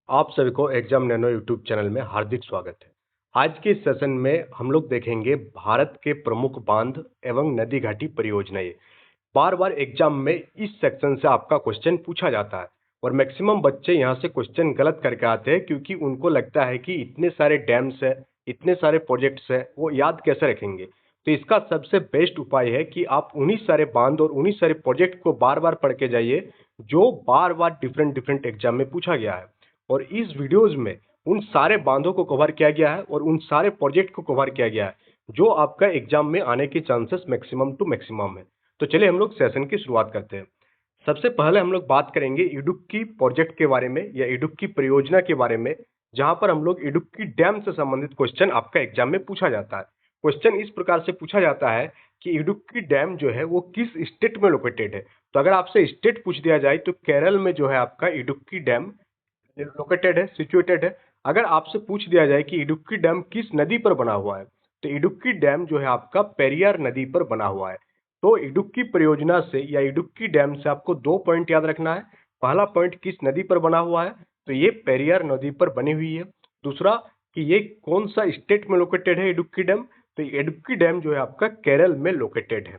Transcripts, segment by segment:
आप सभी को एग्जाम नैनो यूट्यूब चैनल में हार्दिक स्वागत है। आज के इस सेशन में हम लोग देखेंगे भारत के प्रमुख बांध एवं नदी घाटी परियोजनाएं। बार बार एग्जाम में इस सेक्शन से आपका क्वेश्चन पूछा जाता है और मैक्सिमम बच्चे यहां से क्वेश्चन गलत करके आते हैं क्योंकि उनको लगता है कि इतने सारे डैम्स है, इतने सारे प्रोजेक्ट्स है, वो याद कैसे रखेंगे। तो इसका सबसे बेस्ट उपाय है कि आप उन्हीं सारे बांध और उन्हीं सारे प्रोजेक्ट को बार बार पढ़ के जाइए जो बार बार डिफरेंट डिफरेंट एग्जाम में पूछा गया है। और इस वीडियोज में उन सारे बांधों को कवर किया गया है और उन सारे प्रोजेक्ट को कवर किया गया है जो आपका एग्जाम में आने के चांसेस मैक्सिमम टू मैक्सिमम है। तो चलिए हम लोग सेशन की शुरुआत करते हैं। सबसे पहले हम लोग बात करेंगे इडुक्की प्रोजेक्ट के बारे में या इडुक्की परियोजना के बारे में, जहां पर हम लोग इडुक्की डैम से संबंधित क्वेश्चन आपका एग्जाम में पूछा जाता है। क्वेश्चन इस प्रकार से पूछा जाता है कि इडुक्की डैम जो है वो किस स्टेट में लोकेटेड है। तो अगर आपसे स्टेट पूछ दिया जाए तो केरल में जो है आपका इडुक्की डैम लोकेटेड है, सिचुएटेड है। अगर आपसे पूछ दिया जाए कि इडुक्की डैम किस नदी पर बना हुआ है, तो इडुक्की डैम जो है आपका पेरियार नदी पर बना हुआ है। तो इडुक्की परियोजना से या इडुक्की डैम से आपको दो पॉइंट याद रखना है। पहला पॉइंट किस नदी पर बना हुआ है, तो ये पेरियार नदी पर बनी हुई है। दूसरा कि ये कौन सा स्टेट में लोकेटेड है इडुक्की डैम, तो इडुक्की डैम जो है आपका केरल में लोकेटेड है।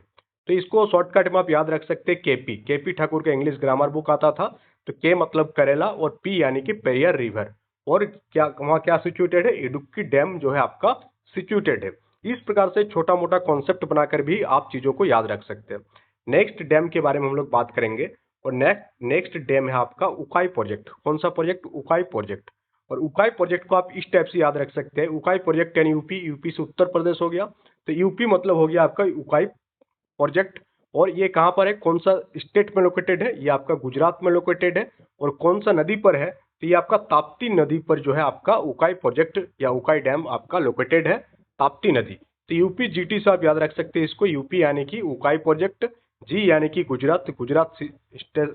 तो इसको शॉर्टकट में आप याद रख सकते हैं केपी ठाकुर का इंग्लिश ग्रामर बुक आता था। तो के मतलब करेला और पी यानी कि पेरियार रिवर। और क्या वहां क्या सिचुएटेड है, इडुक्की डैम जो है आपका सिचुएटेड है। इस प्रकार से छोटा मोटा कॉन्सेप्ट बनाकर भी आप चीजों को याद रख सकते हैं। नेक्स्ट डैम के बारे में हम लोग बात करेंगे और नेक्स्ट डैम है आपका उकाई प्रोजेक्ट। कौन सा प्रोजेक्ट, उकाई प्रोजेक्ट। और उकाई प्रोजेक्ट को आप इस टाइप से याद रख सकते हैं, उकाई प्रोजेक्ट यानी यूपी, यूपी से उत्तर प्रदेश हो गया। तो यूपी मतलब हो गया आपका उकाई प्रोजेक्ट। और ये कहां पर है, कौन सा स्टेट में लोकेटेड है, ये आपका गुजरात में लोकेटेड है। और कौन सा नदी पर है, तो ये आपका ताप्ती नदी पर जो है आपका उकाई प्रोजेक्ट या उकाई डैम आपका लोकेटेड है, ताप्ती नदी। तो यूपी जीटी से आप याद रख सकते हैं इसको, यूपी यानी कि उकाई प्रोजेक्ट, जी यानी कि गुजरात, गुजरात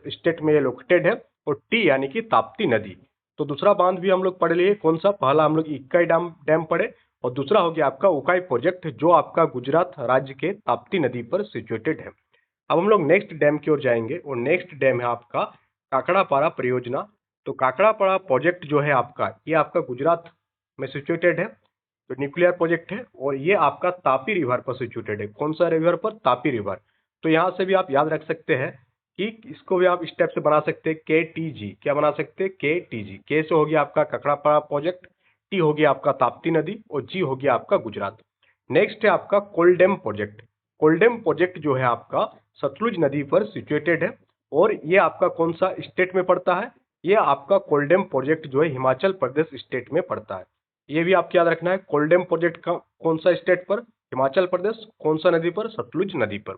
स्टेट में ये लोकेटेड है, और टी यानी कि ताप्ती नदी। तो दूसरा बांध भी हम लोग पढ़ लिए, कौन सा, पहला हम लोग इक्काई डैम डैम पढ़े और दूसरा हो गया आपका उकाई प्रोजेक्ट जो आपका गुजरात राज्य के ताप्ती नदी पर सिचुएटेड है। अब हम लोग नेक्स्ट डैम की ओर जाएंगे और नेक्स्ट डैम है आपका काकड़ापारा परियोजना। तो काकड़ापारा प्रोजेक्ट जो है आपका, ये आपका गुजरात में सिचुएटेड है। तो न्यूक्लियर प्रोजेक्ट है और ये आपका तापी रिवर पर सिचुएटेड है। कौन सा रिवर पर, तापी रिवर। तो यहाँ से भी आप याद रख सकते हैं कि इसको भी आप स्टेप से बना सकते हैं, के टी जी। क्या बना सकते हैं, के टी जी। के से हो गया आपका काकड़ापारा प्रोजेक्ट, टी हो गया आपका ताप्ती नदी और जी हो गया आपका गुजरात। नेक्स्ट है आपका कोलडेम प्रोजेक्ट। कोलडेम प्रोजेक्ट जो है आपका सतलुज नदी पर सिचुएटेड है और ये आपका कौन सा स्टेट में पड़ता है, ये आपका कोलडेम प्रोजेक्ट जो है हिमाचल प्रदेश स्टेट में पड़ता है। ये भी आपको याद रखना है, कोलडेम प्रोजेक्ट का कौन सा स्टेट पर, हिमाचल प्रदेश। कौन सा नदी पर, सतलुज नदी पर।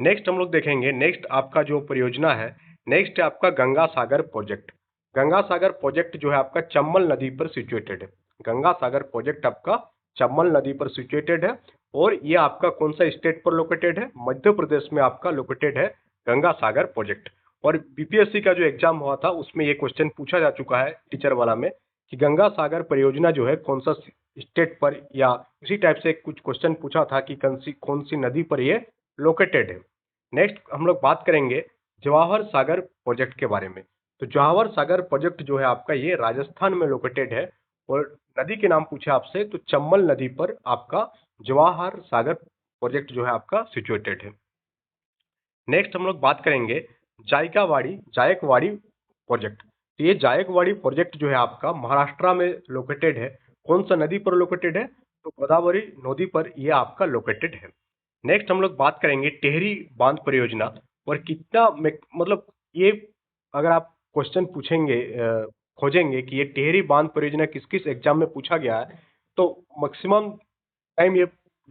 नेक्स्ट हम लोग देखेंगे, नेक्स्ट आपका जो परियोजना है, नेक्स्ट है आपका गंगा सागर प्रोजेक्ट। गंगा सागर प्रोजेक्ट जो है आपका चंबल नदी पर सिचुएटेड है। गंगा सागर प्रोजेक्ट आपका चंबल नदी पर सिचुएटेड है और ये आपका कौन सा स्टेट पर लोकेटेड है, मध्य प्रदेश में आपका लोकेटेड है गंगा सागर प्रोजेक्ट। और बीपीएससी का जो एग्जाम हुआ था उसमें ये क्वेश्चन पूछा जा चुका है टीचर वाला में कि गंगा सागर परियोजना जो है कौन सा स्टेट पर, या उसी टाइप से कुछ क्वेश्चन पूछा था कि कौन सी नदी पर ये लोकेटेड है। नेक्स्ट हम लोग बात करेंगे जवाहर सागर प्रोजेक्ट के बारे में। तो जवाहर सागर प्रोजेक्ट जो है आपका ये राजस्थान में लोकेटेड है और नदी के नाम पूछे आपसे तो चंबल नदी पर आपका जवाहर सागर प्रोजेक्ट जो है आपका सिचुएटेड है। नेक्स्ट हम लोग बात करेंगे जायकवाड़ी प्रोजेक्ट। तो ये जायकवाड़ी प्रोजेक्ट जो है आपका महाराष्ट्र में लोकेटेड है। कौन सा नदी पर लोकेटेड है, तो गोदावरी नदी पर ये आपका लोकेटेड है। नेक्स्ट हम लोग बात करेंगे टेहरी बांध परियोजना। और कितना मतलब ये अगर आप क्वेश्चन पूछेंगे खोजेंगे कि ये टेहरी बांध परियोजना किस किस एग्जाम में पूछा गया है, तो मैक्सिमम टाइम ये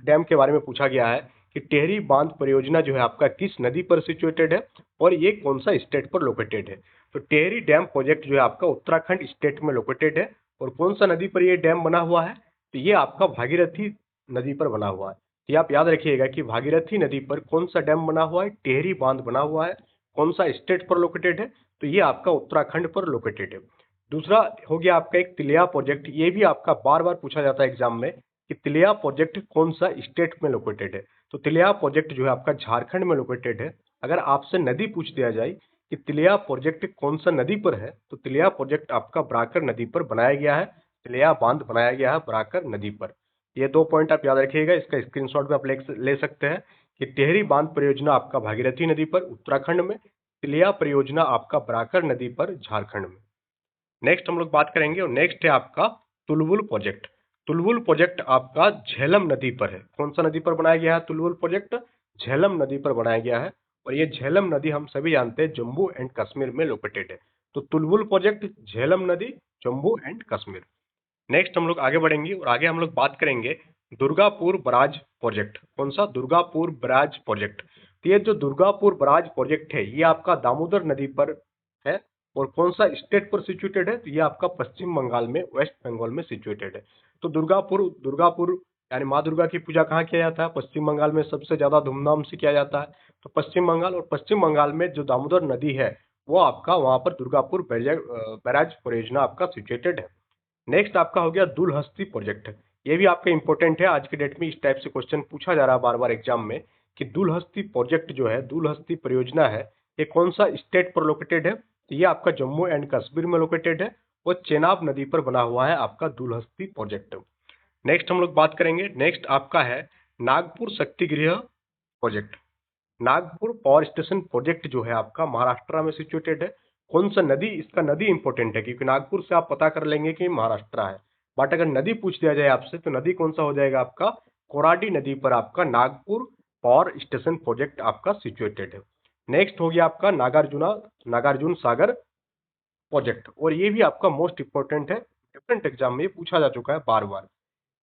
डैम के बारे में पूछा गया है कि टेहरी बांध परियोजना जो है आपका किस नदी पर सिचुएटेड है और ये कौन सा स्टेट पर लोकेटेड है। तो टेहरी डैम प्रोजेक्ट जो है आपका उत्तराखंड स्टेट में लोकेटेड है और कौन सा नदी पर ये डैम बना हुआ है, तो ये आपका भागीरथी नदी पर बना हुआ है। ये आप याद रखिएगा कि भागीरथी नदी पर कौन सा डैम बना हुआ है, टेहरी बांध बना हुआ है, कौन सा स्टेट पर लोकेटेड है, तो ये आपका उत्तराखंड पर लोकेटेड है। दूसरा हो गया आपका एक तिलिया प्रोजेक्ट। ये भी आपका बार बार पूछा जाता है एग्जाम में कि तिलिया प्रोजेक्ट कौन सा स्टेट में लोकेटेड है। तो तिलिया प्रोजेक्ट जो है आपका झारखंड में लोकेटेड है। अगर आपसे नदी पूछ दिया जाए कि तिलिया प्रोजेक्ट कौन सा नदी पर है, तो तिलिया प्रोजेक्ट आपका बराकर नदी पर बनाया गया है। तिलिया बांध बनाया गया है बराकर नदी पर। ये 2 पॉइंट आप याद रखिएगा, इसका स्क्रीनशॉट भी आप ले सकते हैं कि टिहरी बांध परियोजना आपका भागीरथी नदी पर उत्तराखंड में, तिलिया परियोजना आपका बराकर नदी पर झारखंड में। नेक्स्ट हम लोग बात करेंगे और नेक्स्ट है आपका तुलवुल प्रोजेक्ट। तुलवुल प्रोजेक्ट आपका झेलम नदी पर है। कौन सा नदी पर बनाया गया है तुलवुल प्रोजेक्ट? झेलम नदी पर बनाया गया है और ये झेलम नदी हम सभी जानते हैं जम्मू एंड कश्मीर में लोकेटेड है। तो तुलवुल प्रोजेक्ट, झेलम नदी, जम्मू एंड कश्मीर। नेक्स्ट हम लोग आगे बढ़ेंगे और आगे हम लोग बात करेंगे दुर्गापुर बराज प्रोजेक्ट। कौन सा? Durgapur barrage project. तो ये जो दुर्गापुर बराज प्रोजेक्ट है ये आपका दामोदर नदी पर है और कौन सा स्टेट पर सिचुएटेड है? तो ये आपका पश्चिम बंगाल में, वेस्ट बंगाल में सिचुएटेड है। तो दुर्गापुर यानी माँ दुर्गा की पूजा कहाँ किया जाता है? पश्चिम बंगाल में सबसे ज्यादा धूमधाम से किया जाता है। तो पश्चिम बंगाल, और पश्चिम बंगाल में जो दामोदर नदी है वो आपका वहां पर दुर्गापुर बैराज परियोजना आपका सिचुएटेड है। नेक्स्ट आपका हो गया दुलहस्ती प्रोजेक्ट। ये भी आपका इंपॉर्टेंट है, आज के डेट में इस टाइप से क्वेश्चन पूछा जा रहा है बार बार एग्जाम में कि दुलहस्ती प्रोजेक्ट जो है, दुलहस्ती परियोजना है, ये कौन सा स्टेट पर लोकेटेड है? तो ये आपका जम्मू एंड कश्मीर में लोकेटेड है और चेनाब नदी पर बना हुआ है आपका दुलहस्ती प्रोजेक्ट। नेक्स्ट हम लोग बात करेंगे, नेक्स्ट आपका है नागपुर शक्ति गृह project. Nagpur power station project जो है आपका महाराष्ट्र में सिचुएटेड है। कौन सा नदी? इसका नदी इंपॉर्टेंट है क्योंकि नागपुर से आप पता कर लेंगे कि महाराष्ट्र है, बट अगर नदी पूछ दिया जाए आपसे तो नदी कौन सा हो जाएगा आपका? कोराडी नदी पर आपका नागपुर पावर स्टेशन प्रोजेक्ट आपका सिचुएटेड है। नेक्स्ट हो गया आपका नागार्जुन सागर प्रोजेक्ट, और ये भी आपका मोस्ट इंपॉर्टेंट है, डिफरेंट एग्जाम में ये पूछा जा चुका है बार बार।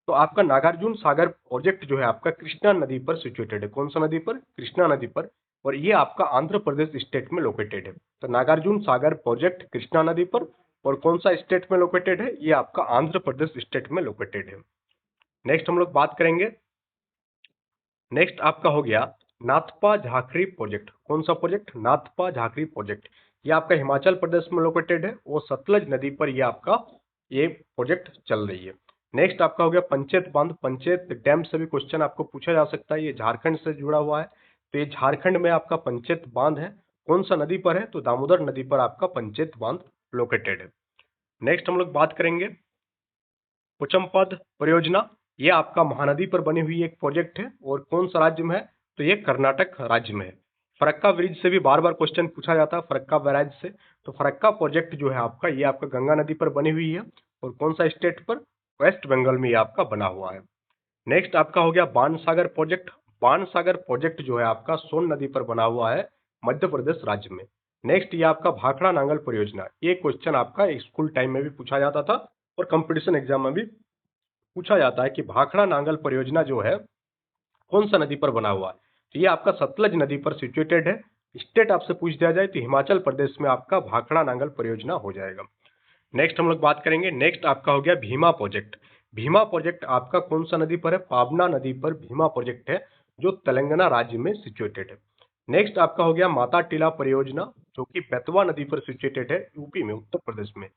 तो आपका नागार्जुन सागर प्रोजेक्ट जो है आपका कृष्णा नदी पर सिचुएटेड है। कौन सा नदी पर? कृष्णा नदी पर, और ये आपका आंध्र प्रदेश स्टेट में लोकेटेड है। तो नागार्जुन सागर प्रोजेक्ट कृष्णा नदी पर, और कौन सा स्टेट में लोकेटेड है? ये आपका आंध्र प्रदेश स्टेट में लोकेटेड है। नेक्स्ट हम लोग बात करेंगे, नेक्स्ट आपका हो गया नाथपा झाखरी प्रोजेक्ट। कौन सा प्रोजेक्ट? नाथपा झाखरी प्रोजेक्ट। ये आपका हिमाचल प्रदेश में लोकेटेड है और सतलज नदी पर ये प्रोजेक्ट चल रही है। नेक्स्ट आपका हो गया पंचेत बांध। पंचेत डैम से भी क्वेश्चन आपको पूछा जा सकता है, ये झारखंड से जुड़ा हुआ है। तो ये झारखंड में आपका पंचेत बांध है। कौन सा नदी पर है? तो दामोदर नदी पर आपका पंचेत बांध लोकेटेड है। नेक्स्ट हम लोग बात करेंगे पोचमपद परियोजना। ये आपका महानदी पर बनी हुई एक प्रोजेक्ट है और कौन सा राज्य में है? तो ये कर्नाटक राज्य में है। फरक्का ब्रिज से भी बार बार क्वेश्चन पूछा जाता है, फरक्का बैराज से। तो फरक्का प्रोजेक्ट जो है आपका, ये आपका गंगा नदी पर बनी हुई है और कौन सा स्टेट पर? वेस्ट बंगाल में ये आपका बना हुआ है। नेक्स्ट आपका हो गया बाणसागर प्रोजेक्ट। बाणसागर प्रोजेक्ट जो है आपका सोन नदी पर बना हुआ है मध्य प्रदेश राज्य में। नेक्स्ट ये आपका भाखड़ा नांगल परियोजना। ये क्वेश्चन आपका स्कूल टाइम में भी पूछा जाता था और कंपटीशन एग्जाम में भी पूछा जाता है कि भाखड़ा नांगल परियोजना जो है कौन सा नदी पर बना हुआ है? तो ये आपका सतलज नदी पर सिचुएटेड है। स्टेट आपसे पूछ दिया जाए तो हिमाचल प्रदेश में आपका भाखड़ा नांगल परियोजना हो जाएगा। नेक्स्ट हम लोग बात करेंगे, नेक्स्ट आपका हो गया भीमा प्रोजेक्ट। भीमा प्रोजेक्ट आपका कौन सा नदी पर है? पावना नदी पर भीमा प्रोजेक्ट है जो तेलंगाना राज्य में सिचुएटेड है। नेक्स्ट आपका हो गया माता टीला परियोजना जो कि बेतवा नदी पर सिचुएटेड है यूपी में, उत्तर प्रदेश में।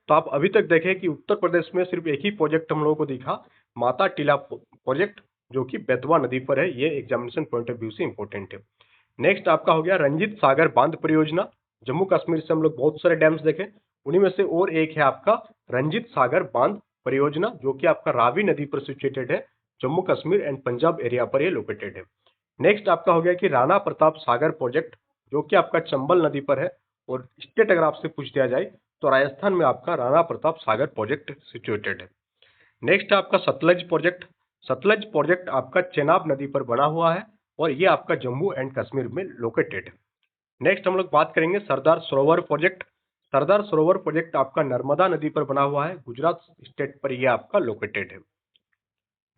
तो आप अभी तक देखें कि उत्तर प्रदेश में सिर्फ एक ही प्रोजेक्ट हम लोगों को दिखा, माता टीला प्रोजेक्ट, जो कि बेतवा नदी पर है। ये एग्जामिनेशन पॉइंट ऑफ व्यू से इंपॉर्टेंट है। नेक्स्ट आपका हो गया रंजीत सागर बांध परियोजना। जम्मू कश्मीर से हम लोग बहुत सारे डैम्स देखे, उन्हीं में से और एक है आपका रंजीत सागर बांध परियोजना जो कि आपका रावी नदी पर सिचुएटेड है। जम्मू कश्मीर एंड पंजाब एरिया पर ये लोकेटेड है। नेक्स्ट आपका हो गया कि राणा प्रताप सागर प्रोजेक्ट जो कि आपका चंबल नदी पर है, और स्टेट अगर आपसे पूछ दिया जाए तो राजस्थान में आपका राणा प्रताप सागर प्रोजेक्ट सिचुएटेड है। नेक्स्ट आपका सतलज प्रोजेक्ट। सतलज प्रोजेक्ट आपका चेनाब नदी पर बना हुआ है और ये आपका जम्मू एंड कश्मीर में लोकेटेड है। नेक्स्ट हम लोग बात करेंगे सरदार सरोवर प्रोजेक्ट। सरदार सरोवर प्रोजेक्ट आपका नर्मदा नदी पर बना हुआ है, गुजरात स्टेट पर यह आपका लोकेटेड है।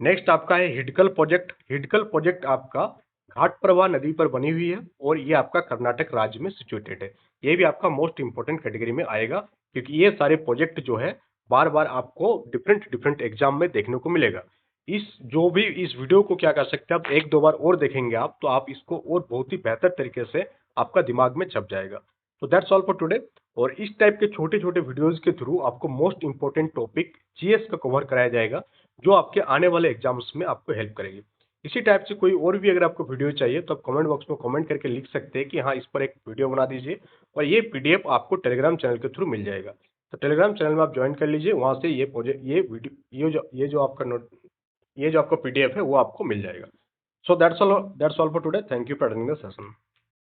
नेक्स्ट आपका है हिडकल प्रोजेक्ट। हिडकल प्रोजेक्ट आपका घाट प्रवाह नदी पर बनी हुई है और ये आपका कर्नाटक राज्य में सिचुएटेड है। ये भी आपका मोस्ट इंपोर्टेंट कैटेगरी में आएगा क्योंकि ये सारे प्रोजेक्ट जो है बार बार आपको डिफरेंट एग्जाम में देखने को मिलेगा। इस वीडियो को क्या कर सकते हैं आप, एक दो बार और देखेंगे आप तो आप इसको और बहुत ही बेहतर तरीके से आपका दिमाग में छप जाएगा। तो दैट्स ऑल फॉर टुडे। और इस टाइप के छोटे छोटे वीडियोस के थ्रू आपको मोस्ट इंपोर्टेंट टॉपिक जीएस का कवर कराया जाएगा जो आपके आने वाले एग्जाम्स में आपको हेल्प करेगी। इसी टाइप से कोई और भी अगर आपको वीडियो चाहिए तो आप कमेंट बॉक्स में कमेंट करके लिख सकते हैं कि हाँ, इस पर एक वीडियो बना दीजिए, और ये पीडीएफ आपको टेलीग्राम चैनल के थ्रू मिल जाएगा। तो टेलीग्राम चैनल में आप ज्वाइन कर लीजिए, वहाँ से ये वीडियो ये जो आपका पीडीएफ है वो आपको मिल जाएगा। So that's all for today. Thank you for attending the session.